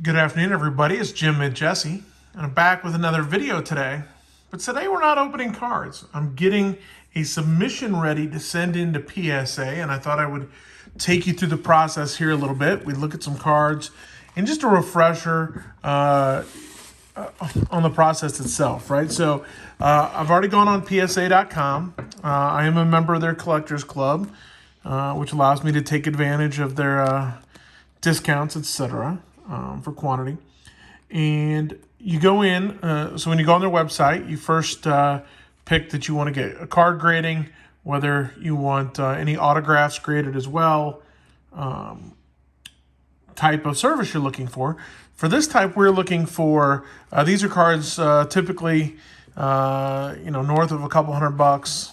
Good afternoon, everybody. It's Jim and Jesse, and I'm back with another video today. But today we're not opening cards. I'm getting a submission ready to send into PSA, and I thought I would take you through the process here a little bit. We look at some cards and just a refresher on the process itself, right? So I've already gone on PSA.com. I am a member of their Collectors Club, which allows me to take advantage of their discounts, etc. For quantity. And you go in, so when you go on their website, you first pick that you want to get a card grading, whether you want any autographs graded as well, type of service you're looking for. For this type, we're looking for, these are cards typically, north of a couple $100,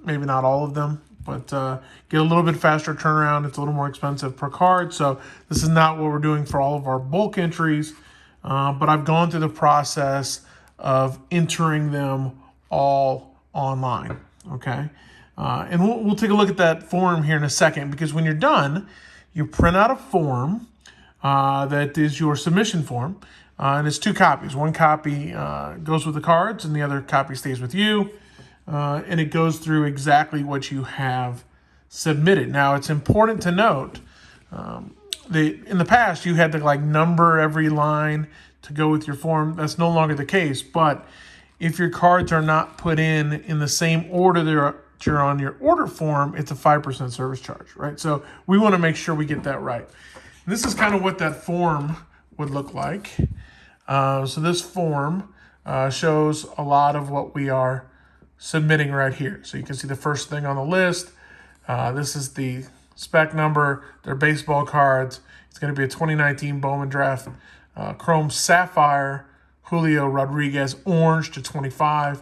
maybe not all of them, but get a little bit faster turnaround. It's a little more expensive per card. So this is not what we're doing for all of our bulk entries, but I've gone through the process of entering them all online, okay? And we'll take a look at that form here in a second, because when you're done, you print out a form that is your submission form, and it's 2 copies. One copy goes with the cards, and the other copy stays with you. And it goes through exactly what you have submitted. Now, it's important to note, in the past, you had to number every line to go with your form. That's no longer the case. But if your cards are not put in the same order they're on your order form, it's a 5% service charge, right? So we want to make sure we get that right. And this is kind of what that form would look like. So this form shows a lot of what we are submitting right here. So you can see the first thing on the list. This is the spec number. They're baseball cards. It's going to be a 2019 Bowman Draft Chrome Sapphire Julio Rodriguez Orange /25.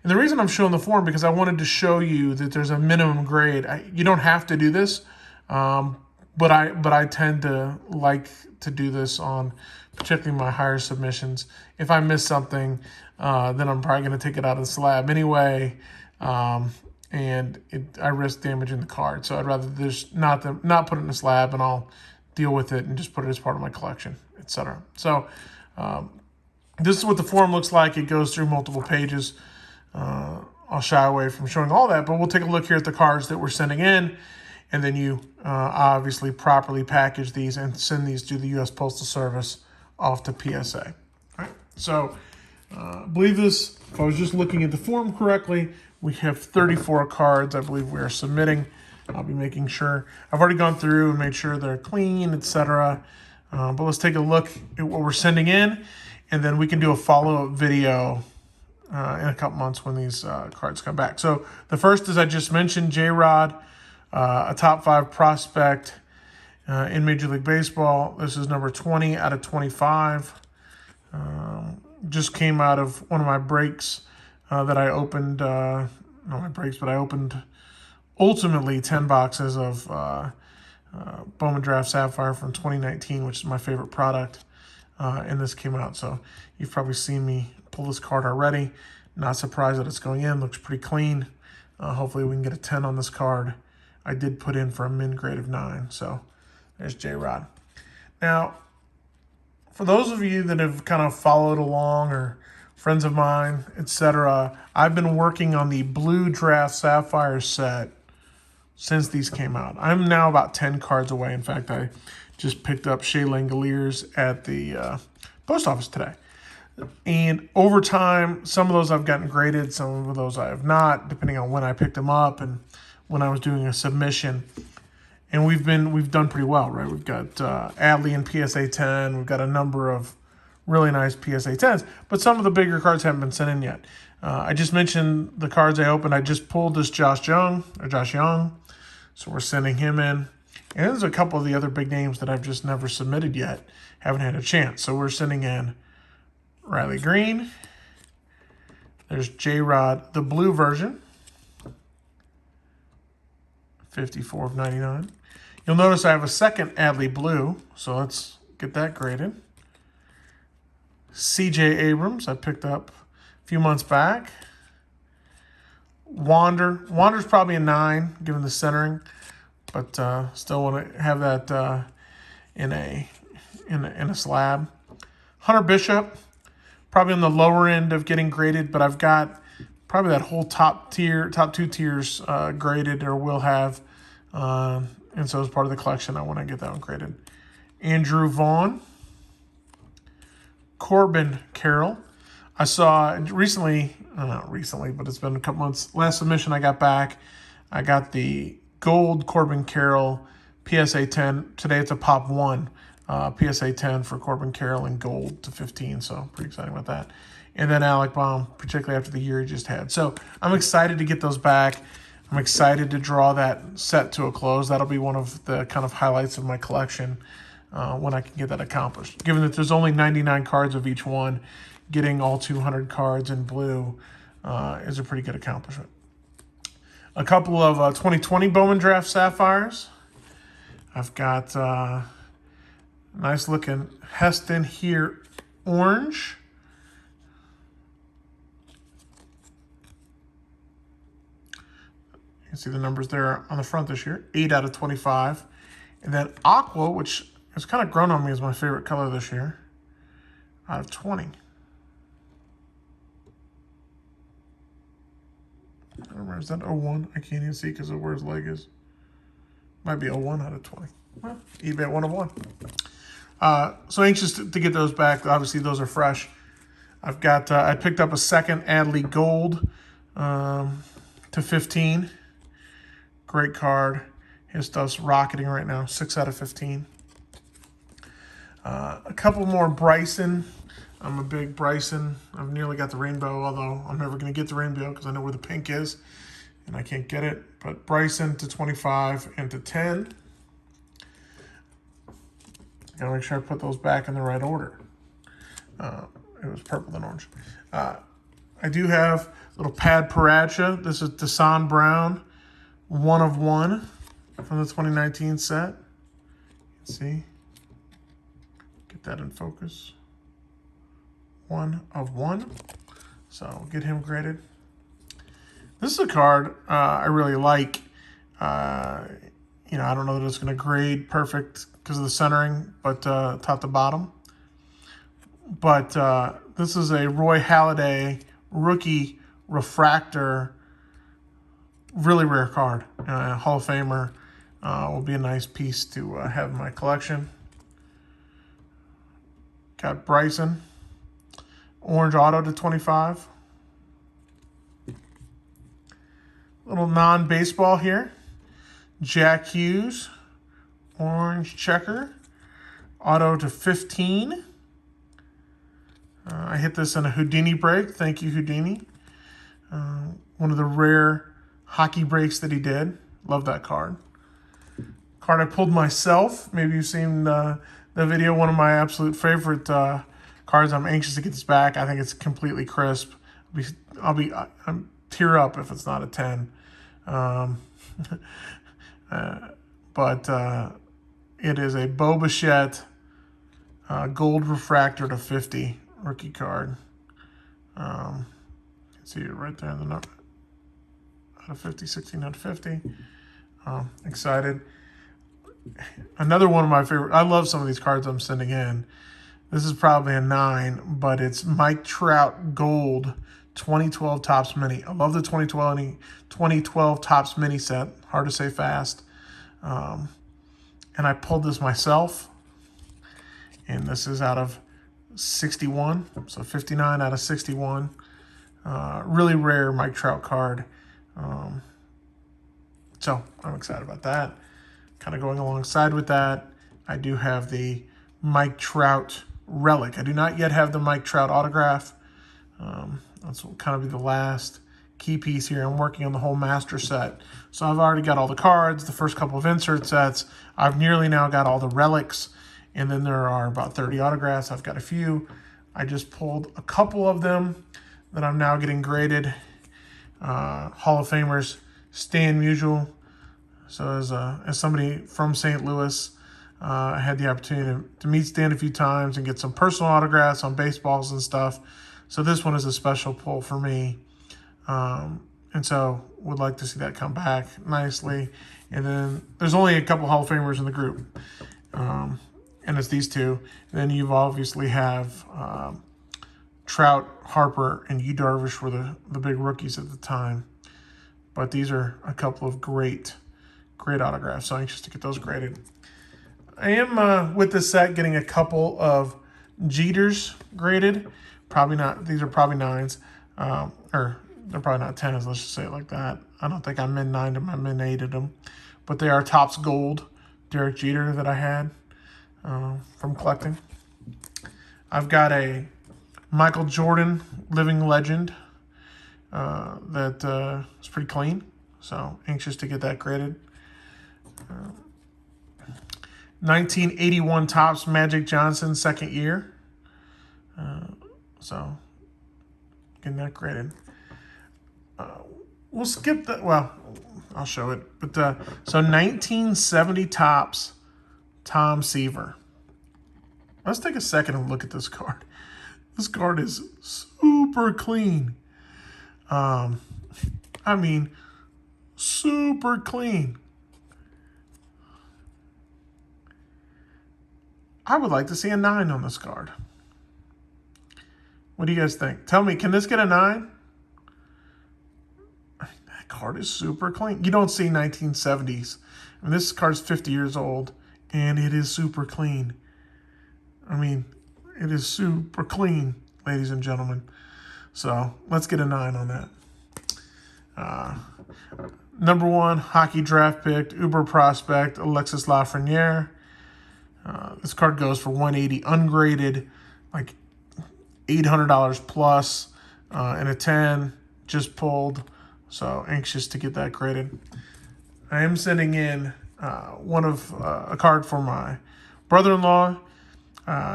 And the reason I'm showing the form, because I wanted to show you that there's a minimum grade. You don't have to do this, but I tend to like to do this on particularly my higher submissions. If I miss something, then I'm probably going to take it out of the slab anyway, and I risk damaging the card. So I'd rather just not put it in the slab, and I'll deal with it and just put it as part of my collection, etc. So this is what the form looks like. It goes through multiple pages. I'll shy away from showing all that, but we'll take a look here at the cards that we're sending in, and then you obviously properly package these and send these to the U.S. Postal Service off to PSA. All right. So I believe this, if I was just looking at the form correctly, we have 34 cards I believe we are submitting. I'll be making sure. I've already gone through and made sure they're clean, etc. But let's take a look at what we're sending in, and then we can do a follow-up video in a couple months when these cards come back. So the first, as I just mentioned, J-Rod, a top 5 prospect in Major League Baseball. This is number 20 out of 25. Just came out of one of my breaks that I opened. Not my breaks, but I opened ultimately 10 boxes of Bowman Draft Sapphire from 2019, which is my favorite product. And this came out. So you've probably seen me pull this card already. Not surprised that it's going in. Looks pretty clean. Hopefully we can get a 10 on this card. I did put in for a min grade of 9. So there's J-Rod. Now, for those of you that have kind of followed along, or friends of mine, etc., I've been working on the blue draft Sapphire set since these came out. I'm now about 10 cards away. In fact, I just picked up Shea Langoliers at the post office today. And over time, some of those I've gotten graded, some of those I have not, depending on when I picked them up and when I was doing a submission. And we've done pretty well, right? We've got Adley and PSA 10. We've got a number of really nice PSA 10s, but some of the bigger cards haven't been sent in yet. I just mentioned the cards I opened. I just pulled this Josh Young, so we're sending him in. And there's a couple of the other big names that I've just never submitted yet, haven't had a chance. So we're sending in Riley Green. There's J-Rod, the blue version, 54 of 99. You'll notice I have a second Adley blue, so let's get that graded. C.J. Abrams, I picked up a few months back. Wander's probably a 9, given the centering, but still want to have that in a in a slab. Hunter Bishop, probably on the lower end of getting graded, but I've got probably that whole top 2 tiers graded or will have. And so as part of the collection, I want to get that one graded. Andrew Vaughn. Corbin Carroll. I saw recently, not recently, but it's been a couple months. Last submission I got back, I got the gold Corbin Carroll PSA 10. Today it's a Pop 1 PSA 10 for Corbin Carroll in gold to 15. So pretty exciting about that. And then Alec Baum, particularly after the year he just had. So I'm excited to get those back. I'm excited to draw that set to a close. That'll be one of the kind of highlights of my collection when I can get that accomplished. Given that there's only 99 cards of each one, getting all 200 cards in blue is a pretty good accomplishment. A couple of 2020 Bowman Draft Sapphires. I've got nice looking Heston here, orange. You can see the numbers there on the front this year, 8 out of 25. And then Aqua, which has kind of grown on me as my favorite color this year, out of 20. I don't remember, is that 01? I can't even see because of where his leg is. Might be 01 out of 20. Well, eBay 1 of 1. So anxious to get those back. Obviously, those are fresh. I've got, I picked up a second Adley Gold to 15. Great card. His stuff's rocketing right now, 6 out of 15. A couple more Bryson. I'm a big Bryson. I've nearly got the rainbow, although I'm never going to get the rainbow because I know where the pink is, and I can't get it. But Bryson to 25 and to 10. Got to make sure I put those back in the right order. It was purple and orange. I do have little Pad Paracha. This is Desan Brown, 1 of 1 from the 2019 set. Let's see. Get that in focus. 1 of 1. So we'll get him graded. This is a card I really like. I don't know that it's going to grade perfect because of the centering, but top to bottom. But this is a Roy Halladay Rookie Refractor. Really rare card. Hall of Famer. Will be a nice piece to have in my collection. Got Bryson. Orange auto to 25. Little non-baseball here. Jack Hughes. Orange checker. Auto to 15. I hit this in a Houdini break. Thank you, Houdini. One of the rare hockey breaks that he did. Love that card. Card I pulled myself. Maybe you've seen the video. One of my absolute favorite cards. I'm anxious to get this back. I think it's completely crisp. I'm tear up if it's not a 10. But it is a Bo Bichette gold refractor to 50 rookie card. You can see it right there in the number. Out of 50, 16 out of 50. Excited. Another one of my favorite. I love some of these cards I'm sending in. This is probably a 9, but it's Mike Trout Gold 2012 Topps Mini. I love the 2012 Topps Mini set. Hard to say fast. And I pulled this myself. And this is out of 61. So 59 out of 61. Really rare Mike Trout card. So I'm excited about that. Kind of going alongside with that, I do have the Mike Trout Relic. I do not yet have the Mike Trout autograph. That's will kind of be the last key piece here. I'm working on the whole master set. So I've already got all the cards, the first couple of insert sets. I've nearly now got all the relics. And then there are about 30 autographs. I've got a few. I just pulled a couple of them that I'm now getting graded. Hall of Famers, Stan Musial. So as somebody from St. Louis, I had the opportunity to meet Stan a few times and get some personal autographs on baseballs and stuff. So this one is a special pull for me. And so would like to see that come back nicely. And then there's only a couple Hall of Famers in the group. and it's these two. And then you obviously have Trout, Harper, and Yu Darvish were the big rookies at the time. But these are a couple of great autographs. So anxious to get those graded. I am, with this set, getting a couple of Jeters graded. Probably not. These are probably 9s. Or they're probably not 10s. Let's just say it like that. I don't think I min-9'd them. I min-8'd them. But they are Topps Gold Derek Jeter that I had from collecting. I've got a Michael Jordan Living Legend that is pretty clean. So anxious to get that graded. 1981 Topps Magic Johnson, second year. So getting that graded. We'll skip that. Well, I'll show it. But so 1970 Topps Tom Seaver. Let's take a second and look at this card. This card is super clean. I mean, super clean. I would like to see a 9 on this card. What do you guys think? Tell me, can this get a 9? That card is super clean. You don't see 1970s. I mean, this card's 50 years old, and it is super clean. I mean, it is super clean, ladies and gentlemen. So let's get a 9 on that. Number 1 hockey draft pick, Uber prospect, Alexis Lafreniere. This card goes for $180 ungraded, like $800 plus, and a 10 just pulled. So anxious to get that graded. I am sending in a card for my brother-in-law.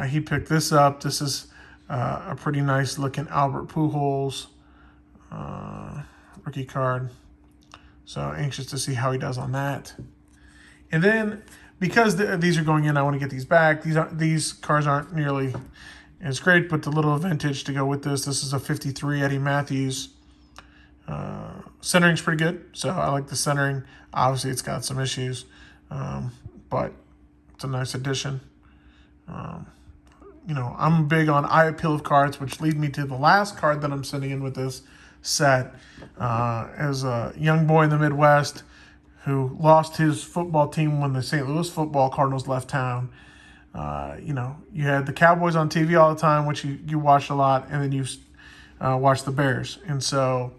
He picked this up. This is a pretty nice looking Albert Pujols rookie card. So anxious to see how he does on that. And then because these are going in, I want to get these back. These cards aren't nearly as great, but the little vintage to go with this. This is a 53 Eddie Matthews. Centering's pretty good, so I like the centering. Obviously, it's got some issues, but it's a nice addition. I'm big on eye appeal of cards, which lead me to the last card that I'm sending in with this set. As a young boy in the Midwest who lost his football team when the St. Louis football Cardinals left town. You had the Cowboys on TV all the time, which you watched a lot, and then you watched the Bears. And so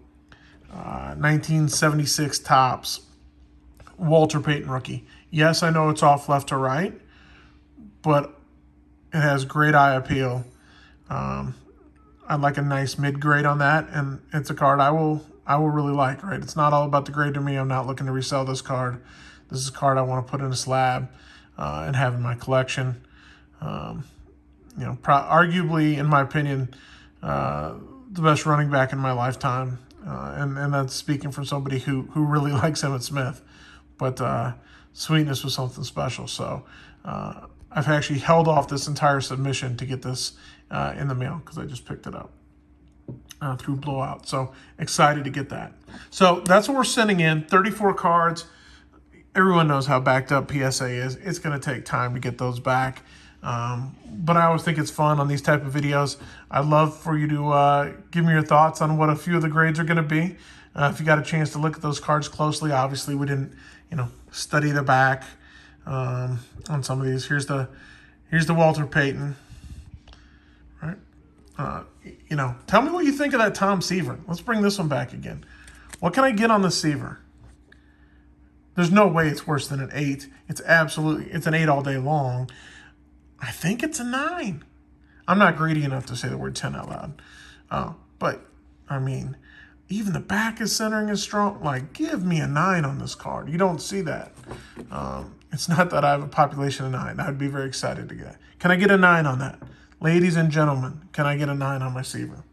1976 Topps Walter Payton rookie. Yes, I know it's off left to right, but it has great eye appeal. I'd like a nice mid-grade on that, and it's a card I will really like, right? It's not all about the grade to me. I'm not looking to resell this card. This is a card I want to put in a slab and have in my collection. Arguably, in my opinion, the best running back in my lifetime. And that's speaking from somebody who really likes Emmitt Smith. But sweetness was something special. So I've actually held off this entire submission to get this in the mail because I just picked it up through Blowout. So excited to get that. So that's what we're sending in, 34 cards. Everyone knows how backed up PSA is. It's going to take time to get those back. But I always think it's fun on these type of videos. I'd love for you to give me your thoughts on what a few of the grades are going to be. If you got a chance to look at those cards closely, obviously we didn't, study the back on some of these. Here's the Walter Payton. Right? Tell me what you think of that Tom Seaver. Let's bring this one back again. What can I get on the Seaver? There's no way it's worse than an 8. It's an 8 all day long. I think it's a 9. I'm not greedy enough to say the word 10 out loud. But, I mean, even the back is centering is strong. Like, give me a 9 on this card. You don't see that. It's not that I have a population of 9. I'd be very excited to get. Can I get a 9 on that? Ladies and gentlemen, can I get a 9 on my Seaver?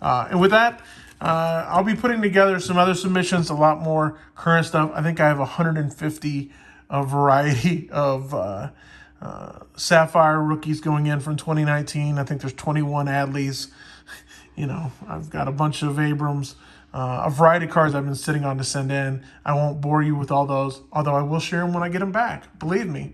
And with that, I'll be putting together some other submissions, a lot more current stuff. I think I have 150 variety of Sapphire rookies going in from 2019. I think there's 21 Adleys. I've got a bunch of Abrams, a variety of cards I've been sitting on to send in. I won't bore you with all those, although I will share them when I get them back. Believe me.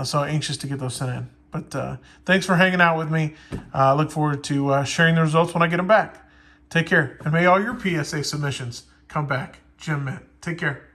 So anxious to get those sent in. But thanks for hanging out with me. Look forward to sharing the results when I get them back. Take care. And may all your PSA submissions come back. Jim Mint. Take care.